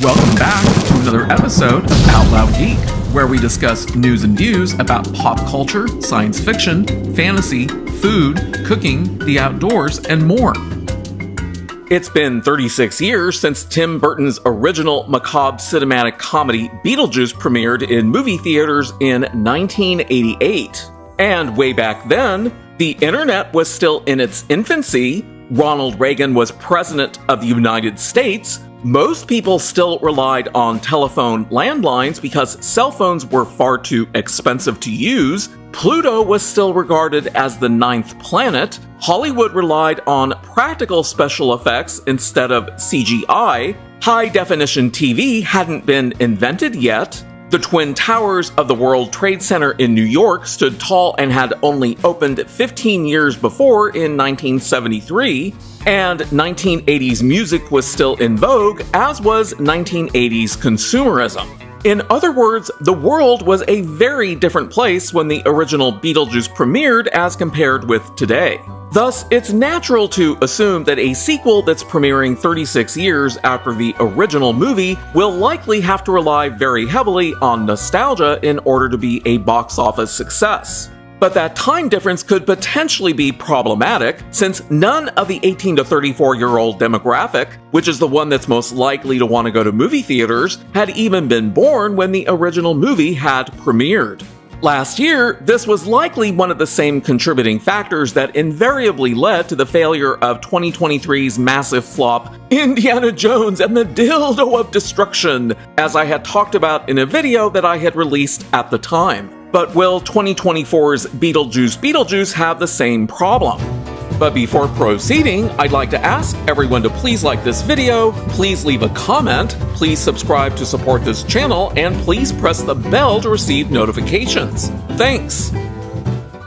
Welcome back to another episode of Out Loud Geek, where we discuss news and views about pop culture, science fiction, fantasy, food, cooking, the outdoors, and more. It's been 36 years since Tim Burton's original macabre cinematic comedy Beetlejuice premiered in movie theaters in 1988. And way back then, the internet was still in its infancy, Ronald Reagan was president of the United States, most people still relied on telephone landlines because cell phones were far too expensive to use, Pluto was still regarded as the ninth planet, Hollywood relied on practical special effects instead of CGI, high-definition TV hadn't been invented yet, the Twin Towers of the World Trade Center in New York stood tall and had only opened 15 years before in 1973, and 1980s music was still in vogue, as was 1980s consumerism. In other words, the world was a very different place when the original Beetlejuice premiered as compared with today. Thus, it's natural to assume that a sequel that's premiering 36 years after the original movie will likely have to rely very heavily on nostalgia in order to be a box office success. But that time difference could potentially be problematic, since none of the 18 to 34-year-old demographic, which is the one that's most likely to want to go to movie theaters, had even been born when the original movie had premiered. Last year, this was likely one of the same contributing factors that invariably led to the failure of 2023's massive flop, Indiana Jones and the Dildo of Destruction, as I had talked about in a video that I had released at the time. But will 2024's Beetlejuice have the same problem? But before proceeding, I'd like to ask everyone to please like this video, please leave a comment, please subscribe to support this channel, and please press the bell to receive notifications. Thanks!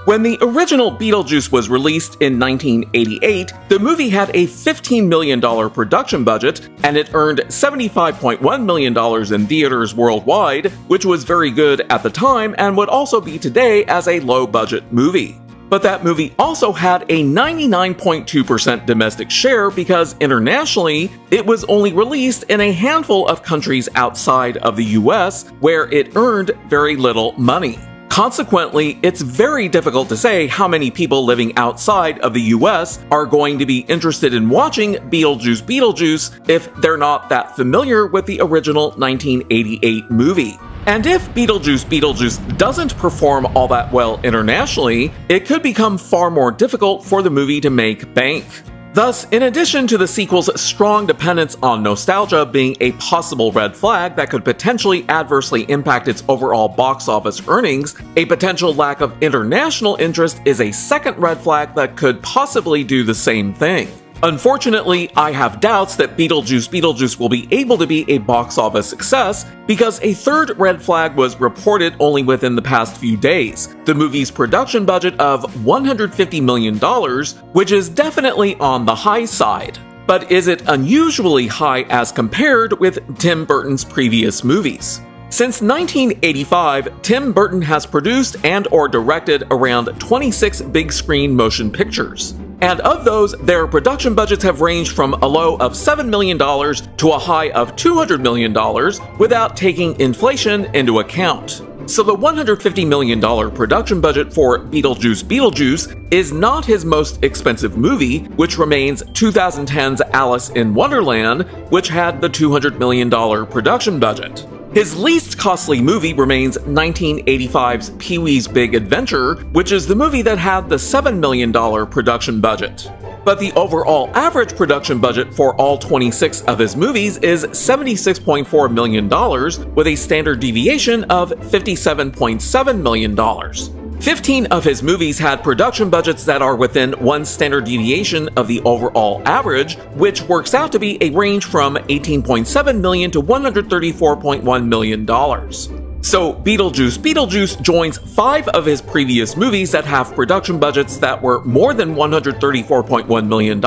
When the original Beetlejuice was released in 1988, the movie had a $15 million production budget, and it earned $75.1 million in theaters worldwide, which was very good at the time and would also be today as a low-budget movie. But that movie also had a 99.2% domestic share because internationally, it was only released in a handful of countries outside of the US, where it earned very little money. Consequently, it's very difficult to say how many people living outside of the US are going to be interested in watching Beetlejuice if they're not that familiar with the original 1988 movie. And if Beetlejuice doesn't perform all that well internationally, it could become far more difficult for the movie to make bank. Thus, in addition to the sequel's strong dependence on nostalgia being a possible red flag that could potentially adversely impact its overall box office earnings, a potential lack of international interest is a second red flag that could possibly do the same thing. Unfortunately, I have doubts that Beetlejuice will be able to be a box office success because a third red flag was reported only within the past few days, the movie's production budget of $150 million, which is definitely on the high side. But is it unusually high as compared with Tim Burton's previous movies? Since 1985, Tim Burton has produced and/or directed around 26 big-screen motion pictures. And of those, their production budgets have ranged from a low of $7 million to a high of $200 million without taking inflation into account. So the $150 million production budget for Beetlejuice is not his most expensive movie, which remains 2010's Alice in Wonderland, which had the $200 million production budget. His least costly movie remains 1985's Pee-wee's Big Adventure, which is the movie that had the $7 million production budget. But the overall average production budget for all 26 of his movies is $76.4 million, with a standard deviation of $57.7 million. 15 of his movies had production budgets that are within one standard deviation of the overall average, which works out to be a range from $18.7 million to $134.1 million. So Beetlejuice joins 5 of his previous movies that have production budgets that were more than $134.1 million,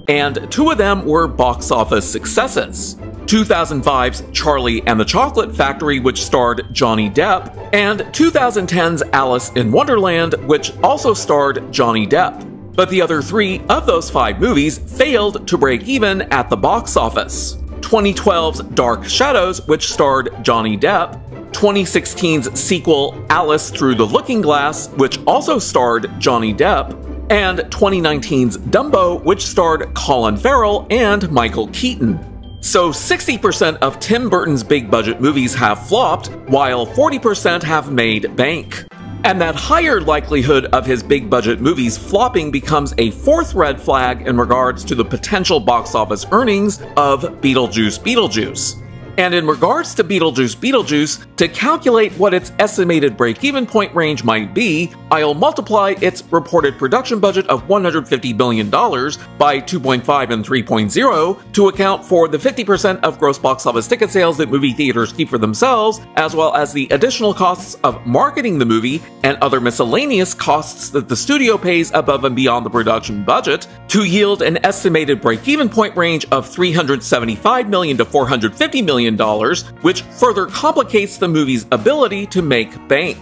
and 2 of them were box office successes. 2005's Charlie and the Chocolate Factory, which starred Johnny Depp, and 2010's Alice in Wonderland, which also starred Johnny Depp. But the other 3 of those 5 movies failed to break even at the box office. 2012's Dark Shadows, which starred Johnny Depp, 2016's sequel Alice Through the Looking Glass, which also starred Johnny Depp, and 2019's Dumbo, which starred Colin Farrell and Michael Keaton. So 60% of Tim Burton's big-budget movies have flopped, while 40% have made bank. And that higher likelihood of his big-budget movies flopping becomes a fourth red flag in regards to the potential box office earnings of Beetlejuice. And in regards to Beetlejuice, to calculate what its estimated break-even point range might be, I'll multiply its reported production budget of $150 billion by 2.5 and 3.0 to account for the 50% of gross box office ticket sales that movie theaters keep for themselves, as well as the additional costs of marketing the movie and other miscellaneous costs that the studio pays above and beyond the production budget, to yield an estimated break-even point range of $375 million to $450 million, which further complicates the movie's ability to make bank.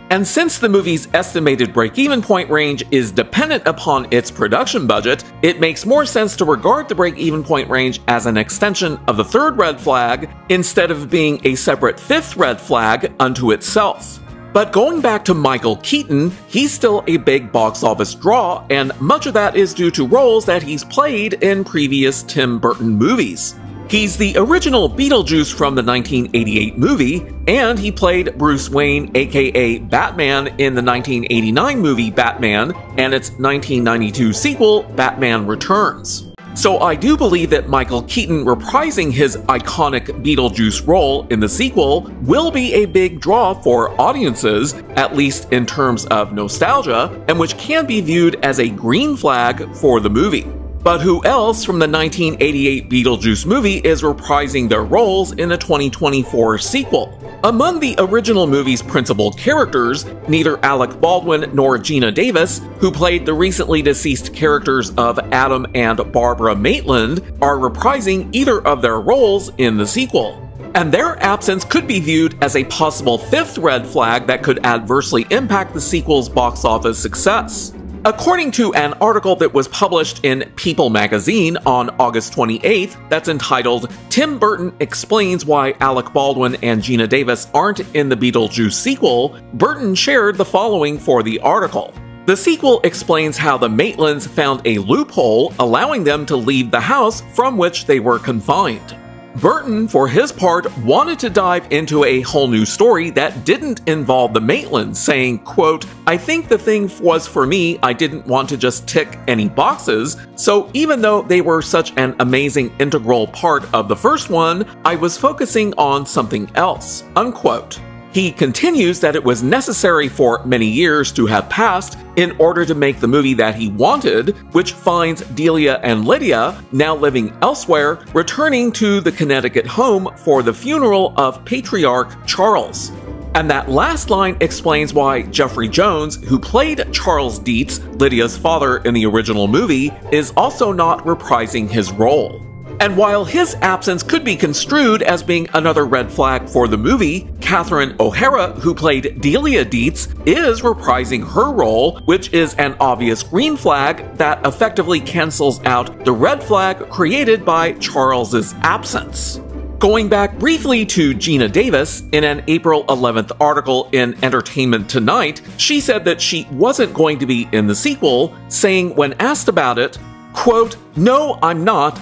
And since the movie's estimated break-even point range is dependent upon its production budget, it makes more sense to regard the break-even point range as an extension of the third red flag instead of being a separate fifth red flag unto itself. But going back to Michael Keaton, he's still a big box office draw, and much of that is due to roles that he's played in previous Tim Burton movies. He's the original Beetlejuice from the 1988 movie, and he played Bruce Wayne, aka Batman, in the 1989 movie Batman and its 1992 sequel, Batman Returns. So I do believe that Michael Keaton reprising his iconic Beetlejuice role in the sequel will be a big draw for audiences, at least in terms of nostalgia, and which can be viewed as a green flag for the movie. But who else from the 1988 Beetlejuice movie is reprising their roles in the 2024 sequel? Among the original movie's principal characters, neither Alec Baldwin nor Geena Davis, who played the recently deceased characters of Adam and Barbara Maitland, are reprising either of their roles in the sequel. And their absence could be viewed as a possible fifth red flag that could adversely impact the sequel's box office success. According to an article that was published in People magazine on August 28th that's entitled "Tim Burton Explains Why Alec Baldwin and Geena Davis Aren't in the Beetlejuice Sequel," Burton shared the following for the article. The sequel explains how the Maitlands found a loophole allowing them to leave the house from which they were confined. Burton, for his part, wanted to dive into a whole new story that didn't involve the Maitlands, saying, quote, "I think the thing was for me, I didn't want to just tick any boxes, so even though they were such an amazing integral part of the first one, I was focusing on something else," unquote. He continues that it was necessary for many years to have passed in order to make the movie that he wanted, which finds Delia and Lydia, now living elsewhere, returning to the Connecticut home for the funeral of Patriarch Charles. And that last line explains why Jeffrey Jones, who played Charles Dietz, Lydia's father in the original movie, is also not reprising his role. And while his absence could be construed as being another red flag for the movie, Catherine O'Hara, who played Delia Dietz, is reprising her role, which is an obvious green flag that effectively cancels out the red flag created by Charles's absence. Going back briefly to Geena Davis, in an April 11th article in Entertainment Tonight, she said that she wasn't going to be in the sequel, saying when asked about it, quote, "No, I'm not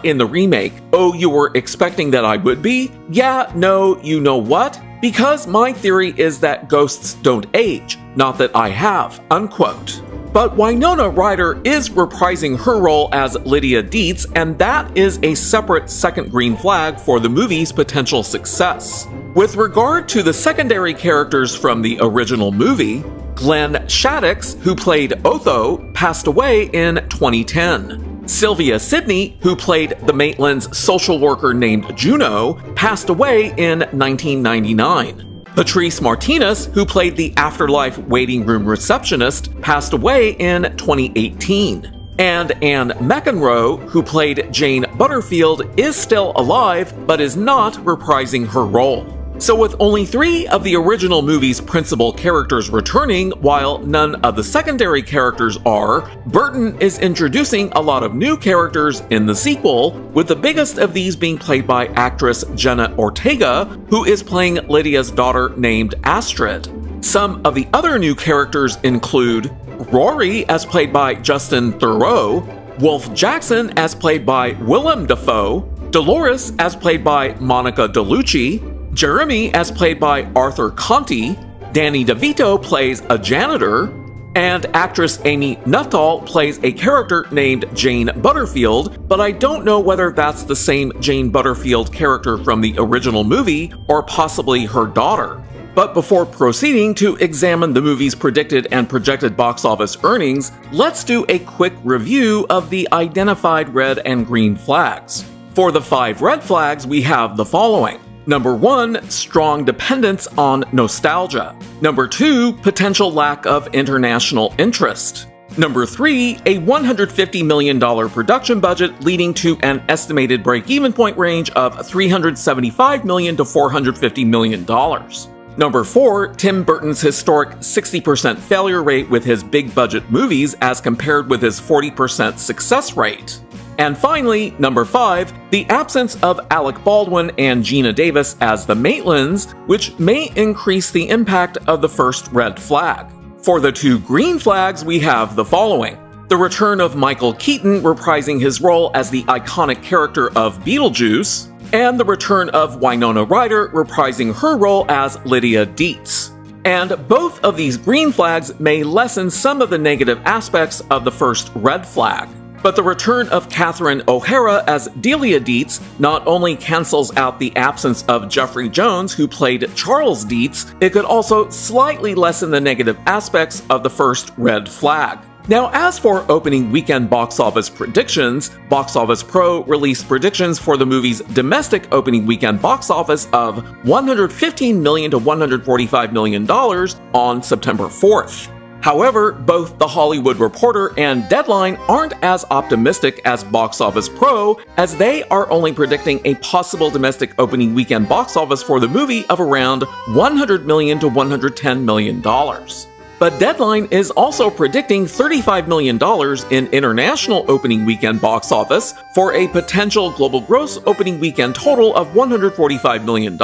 in the remake. Oh, you were expecting that I would be? Yeah, no, you know what? Because my theory is that ghosts don't age, not that I have," unquote. But Winona Ryder is reprising her role as Lydia Dietz, and that is a separate second green flag for the movie's potential success. With regard to the secondary characters from the original movie, Glenn Shaddix, who played Otho, passed away in 2010. Sylvia Sidney, who played the Maitlands' social worker named Juno, passed away in 1999. Patrice Martinez, who played the Afterlife waiting room receptionist, passed away in 2018. And Anne McEnroe, who played Jane Butterfield, is still alive but is not reprising her role. So with only 3 of the original movie's principal characters returning, while none of the secondary characters are, Burton is introducing a lot of new characters in the sequel, with the biggest of these being played by actress Jenna Ortega, who is playing Lydia's daughter named Astrid. Some of the other new characters include Rory, as played by Justin Theroux, Wolf Jackson, as played by Willem Dafoe, Dolores, as played by Monica Bellucci, Jeremy, as played by Arthur Conti, Danny DeVito plays a janitor, and actress Amy Nuttall plays a character named Jane Butterfield, but I don't know whether that's the same Jane Butterfield character from the original movie or possibly her daughter. But before proceeding to examine the movie's predicted and projected box office earnings, let's do a quick review of the identified red and green flags. For the 5 red flags, we have the following. Number 1, strong dependence on nostalgia. Number 2, potential lack of international interest. Number 3, a $150 million production budget leading to an estimated break-even point range of $375 million to $450 million. Number 4, Tim Burton's historic 60% failure rate with his big-budget movies as compared with his 40% success rate. And finally, number 5, the absence of Alec Baldwin and Geena Davis as the Maitlands, which may increase the impact of the first red flag. For the 2 green flags, we have the following. The return of Michael Keaton reprising his role as the iconic character of Beetlejuice, and the return of Winona Ryder reprising her role as Lydia Deetz. And both of these green flags may lessen some of the negative aspects of the first red flag. But the return of Catherine O'Hara as Delia Deetz not only cancels out the absence of Jeffrey Jones, who played Charles Deetz, it could also slightly lessen the negative aspects of the first red flag. Now, as for opening weekend box office predictions, Box Office Pro released predictions for the movie's domestic opening weekend box office of $115 million to $145 million on September 4th. However, both The Hollywood Reporter and Deadline aren't as optimistic as Box Office Pro, as they are only predicting a possible domestic opening weekend box office for the movie of around $100 million to $110 million. But Deadline is also predicting $35 million in international opening weekend box office for a potential global gross opening weekend total of $145 million,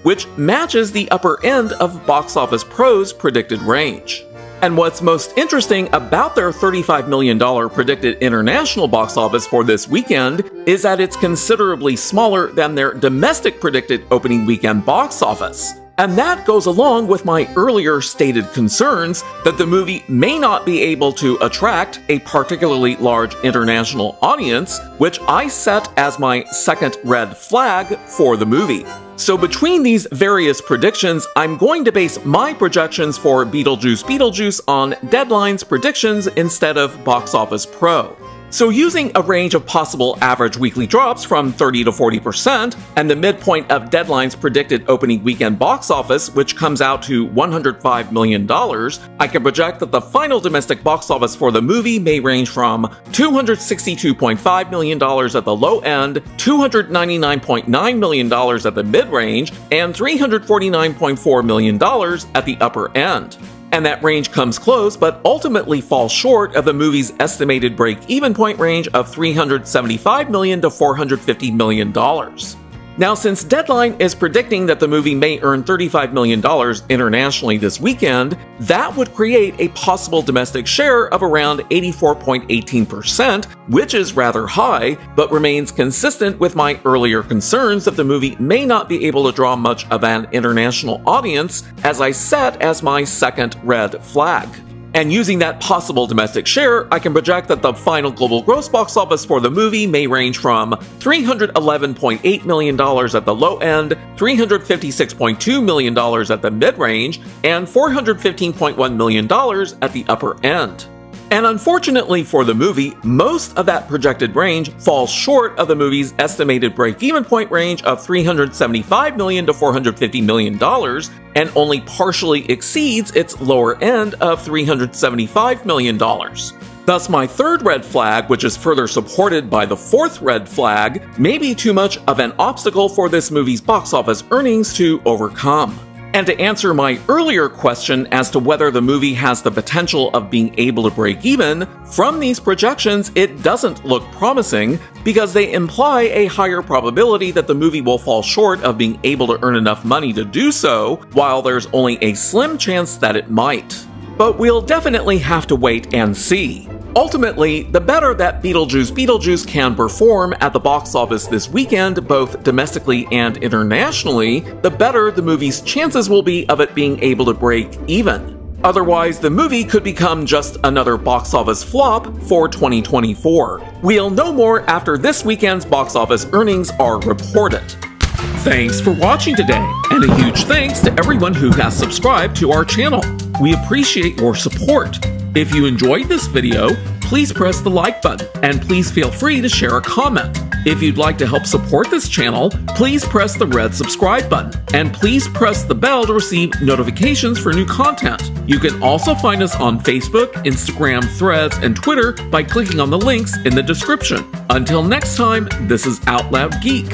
which matches the upper end of Box Office Pro's predicted range. And what's most interesting about their $35 million predicted international box office for this weekend is that it's considerably smaller than their domestic predicted opening weekend box office. And that goes along with my earlier stated concerns that the movie may not be able to attract a particularly large international audience, which I set as my second red flag for the movie. So between these various predictions, I'm going to base my projections for Beetlejuice on Deadline's predictions instead of Box Office Pro. So using a range of possible average weekly drops from 30 to 40%, and the midpoint of Deadline's predicted opening weekend box office, which comes out to $105 million, I can project that the final domestic box office for the movie may range from $262.5 million at the low end, $299.9 million at the mid-range, and $349.4 million at the upper end. And that range comes close, but ultimately falls short of the movie's estimated break-even point range of $375 million to $450 million. Now, since Deadline is predicting that the movie may earn $35 million internationally this weekend, that would create a possible domestic share of around 84.18%, which is rather high, but remains consistent with my earlier concerns that the movie may not be able to draw much of an international audience, as I set as my second red flag. And using that possible domestic share, I can project that the final global gross box office for the movie may range from $311.8 million at the low end, $356.2 million at the mid-range, and $415.1 million at the upper end. And unfortunately for the movie, most of that projected range falls short of the movie's estimated break-even point range of $375 million to $450 million, and only partially exceeds its lower end of $375 million. Thus, my third red flag, which is further supported by the fourth red flag, may be too much of an obstacle for this movie's box office earnings to overcome. And to answer my earlier question as to whether the movie has the potential of being able to break even, from these projections it doesn't look promising because they imply a higher probability that the movie will fall short of being able to earn enough money to do so, while there's only a slim chance that it might. But we'll definitely have to wait and see. Ultimately, the better that Beetlejuice can perform at the box office this weekend, both domestically and internationally, the better the movie's chances will be of it being able to break even. Otherwise, the movie could become just another box office flop for 2024. We'll know more after this weekend's box office earnings are reported. Thanks for watching today, and a huge thanks to everyone who has subscribed to our channel. We appreciate your support. If you enjoyed this video, please press the like button, and please feel free to share a comment. If you'd like to help support this channel, please press the red subscribe button, and please press the bell to receive notifications for new content. You can also find us on Facebook, Instagram, Threads, and Twitter by clicking on the links in the description. Until next time, this is Out Loud Geek.